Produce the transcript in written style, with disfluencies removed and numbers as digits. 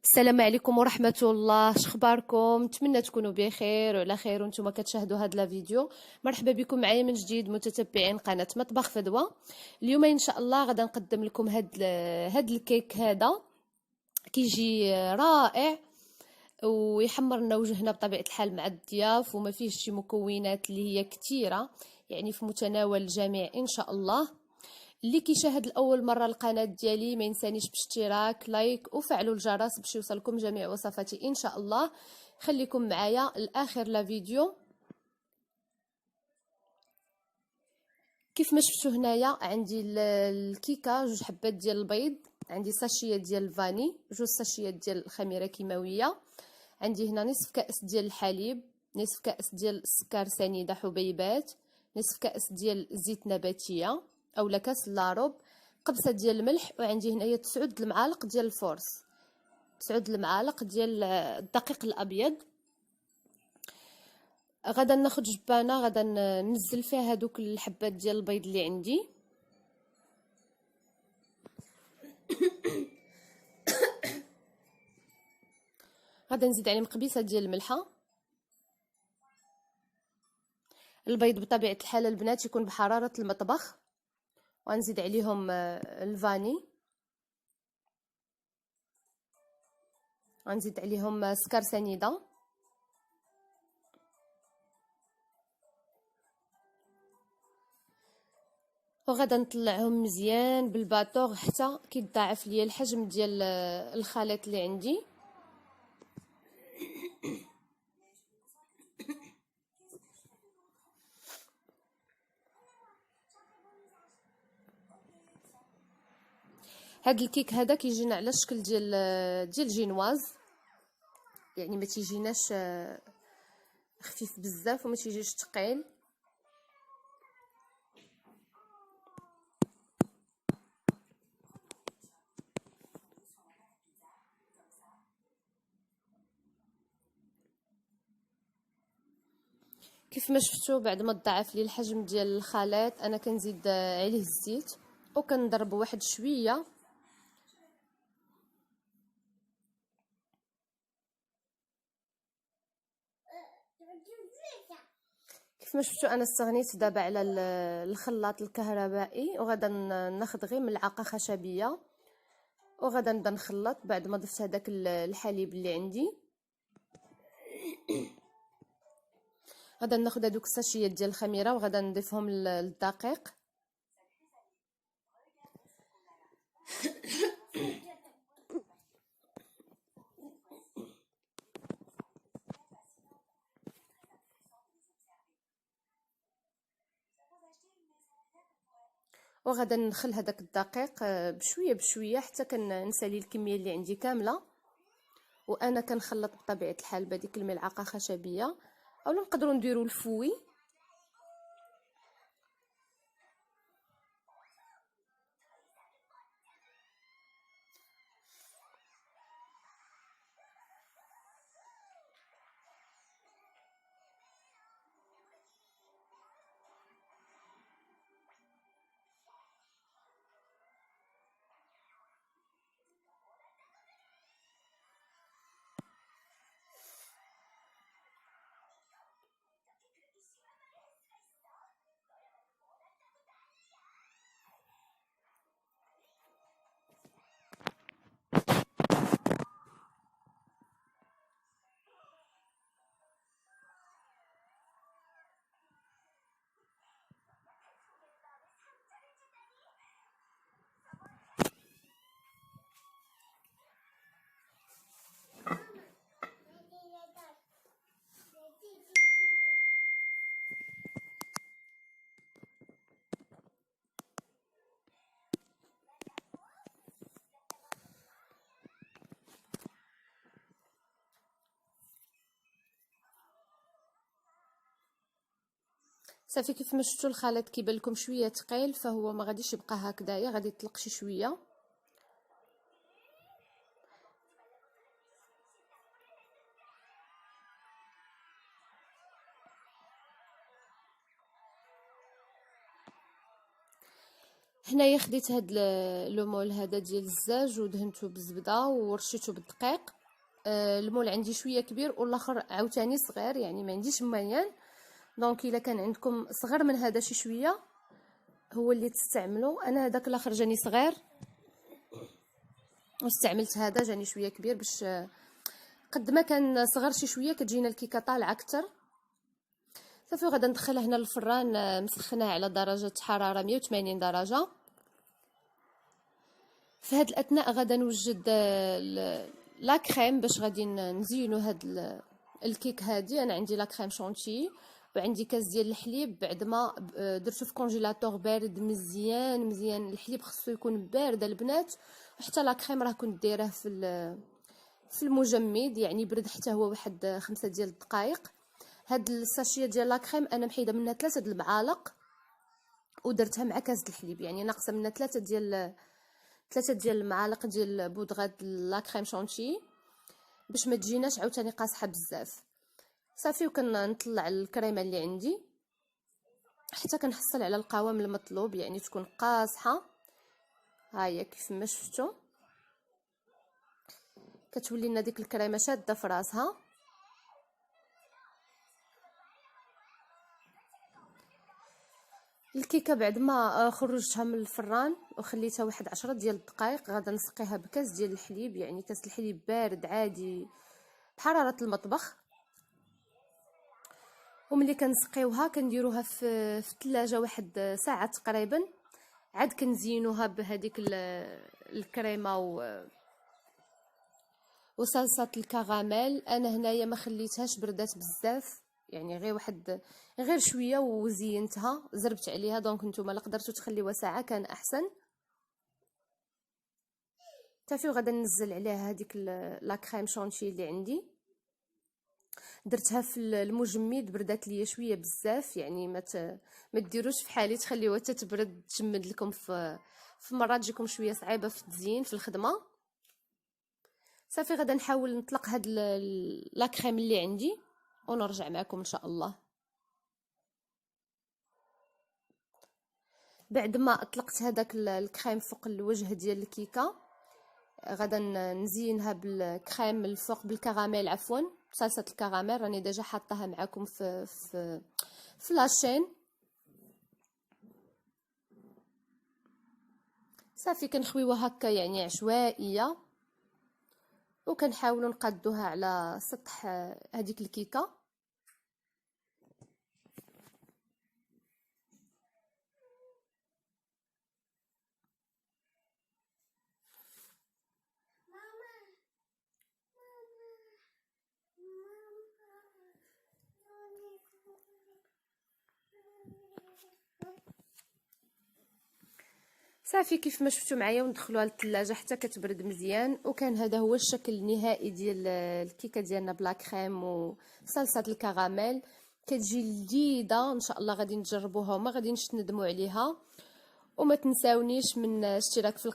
السلام عليكم ورحمة الله. شخباركم؟ نتمنى تكونوا بخير وعلى خير وانتم كتشاهدوا هذا الفيديو. مرحبا بكم معايا من جديد متتبعين قناة مطبخ فدوى. اليوم ان شاء الله غادا نقدم لكم هاد الكيك. هذا كيجي رائع ويحمر لنا وجهنا بطبيعة الحال مع الضياف، وما فيهش شي مكونات اللي هي كثيرة، يعني في متناول الجميع ان شاء الله. اللي كيشاهد لاول مره القناه ديالي ما ينسانيش باشتراك لايك وفعلوا الجرس باش يوصلكم جميع وصفاتي ان شاء الله. خليكم معايا لاخر لا فيديو. كيف ما شفتوا هنايا عندي الكيكه، جوج حبات ديال البيض، عندي ساشيه ديال الفاني، جوج ساشيات ديال الخميره كيماويه، عندي هنا نصف كاس ديال الحليب، نصف كاس ديال السكر سنيده حبيبات، نصف كاس ديال الزيت نباتيه اولا كاس لاروب، قبصه ديال الملح، وعندي هنايا 9 المعالق ديال الفورس، 9 المعالق ديال الدقيق الابيض. غادا ناخذ جبانه، غادا ننزل فيها هذوك الحبات ديال البيض اللي عندي. غادا نزيد عليهم قبيصه ديال الملحه. البيض بطبيعه الحال البنات يكون بحراره المطبخ، وغنزيد عليهم الفاني، غنزيد عليهم سكر سنيده، وغادا نطلعهم مزيان بالباطوغ حتى كيتضاعف ليا الحجم ديال الخليط اللي عندي. هاد الكيك هذا كيجينا على الشكل ديال جينواز، يعني ما تيجيناش خفيف بزاف وما تيجيش ثقيل. كيف ما شفتوا بعد ما تضاعف لي الحجم ديال الخليط انا كنزيد عليه الزيت وكنضرب واحد شويه. كيف ما شفتوا انا استغنيت دابا على الخلاط الكهربائي، وغادا ناخذ غير ملعقه خشبيه وغادا نبدا نخلط بعد ما ضفت هذاك الحليب اللي عندي. غادا ناخذ هذوك الساشيات ديال الخميره وغادا نضيفهم للدقيق. وغادا نخل هذاك الدقيق بشويه بشويه حتى كنسالي الكميه اللي عندي كامله، وانا كنخلط بطبيعه الحال بهذيك الملعقه خشبيه، اولا نقدروا نديروا الفوي. صافي كيف ما شفتوا الخليط كيبان لكم شويه ثقيل، فهو ما غاديش يبقى هكذايا، غادي يطلق شي شويه. هنايا خديت هاد لو مول هذا ديال الزاج ودهنته بالزبده ورشيته بالدقيق. المول عندي شويه كبير والاخر عاوتاني صغير، يعني ما عنديش مميان. دونك الا كان عندكم صغر من هذا شي شويه هو اللي تستعملوا. انا هذاك الاخر جاني صغير واستعملت هذا جاني شويه كبير، باش قد ما كان صغر شي شويه كتجينا الكيكه طالعه اكثر. صافي غادا ندخلها هنا للفران، مسخناه على درجه حراره 180 درجه. في هاد الاثناء غادا نوجد لا كريم باش غادي نزينو هاد الكيك هادي. انا عندي لا كريم شونتي وعندي كاس ديال الحليب بعد ما درتو في كونجيلاتور بارد مزيان مزيان. الحليب خصو يكون بارد البنات، وحتى لا كريم راه كنت دايره في المجمد، يعني برد حتى هو واحد 5 ديال الدقائق. هاد الساشيه ديال لا كريم انا محيده منها 3 د المعالق ودرتها مع كاس الحليب، يعني ناقصه منها 3 ديال المعالق ديال بودغه لا كريم شونتي باش ما تجيناش عاوتاني قاصحه بزاف. صافي وكنطلع الكريمه اللي عندي حتى كنحصل على القوام المطلوب، يعني تكون قاصحه. ها هي كيف ما شفتوا كتولي لنا ديك الكريمه شاده في راسها. الكيكه بعد ما خرجتها من الفران وخليتها واحد 10 ديال الدقائق غادا نسقيها بكاس ديال الحليب، يعني كاس الحليب بارد عادي بحراره المطبخ. وملي كنسقيوها كنديروها في الثلاجه واحد ساعه تقريبا، عاد كنزينوها بهذيك الكريمه وصلصه الكراميل. انا هنايا ما خليتهاش بردات بزاف، يعني غير شويه وزينتها زربت عليها. دونك نتوما لا قدرتوا تخليوها ساعه كان احسن. صافي وغادا ننزل عليها هذيك لا كريم شونتي اللي عندي، درتها في المجمد بردات ليا شويه بزاف، يعني ما ديروش في حالي تخليوها تتبرد تجمد لكم في مرات تجيكم شويه صعيبه في التزيين في الخدمه. صافي غادا نحاول نطلق هاد لا كريم اللي عندي ونرجع معكم ان شاء الله. بعد ما اطلقت هذاك الكريم فوق الوجه ديال الكيكه غادا نزينها بالكريم الفوق بالكراميل، عفوا صلصه الكراميل راني ديجا حاطاها معكم في لاشين. صافي كنخويوها هكا يعني عشوائيه وكنحاولوا نقادوها على سطح هذيك الكيكه. صافي كيف ما شفتوا معايا وندخلوها للثلاجه حتى كتبرد مزيان. وكان هذا هو الشكل النهائي ديال الكيكه ديالنا بلا كريم وصلصه الكراميل. كتجي لذيذه ان شاء الله، غادي نجربوها وما غاديش تندموا عليها. وما تنساونيش من اشتراك في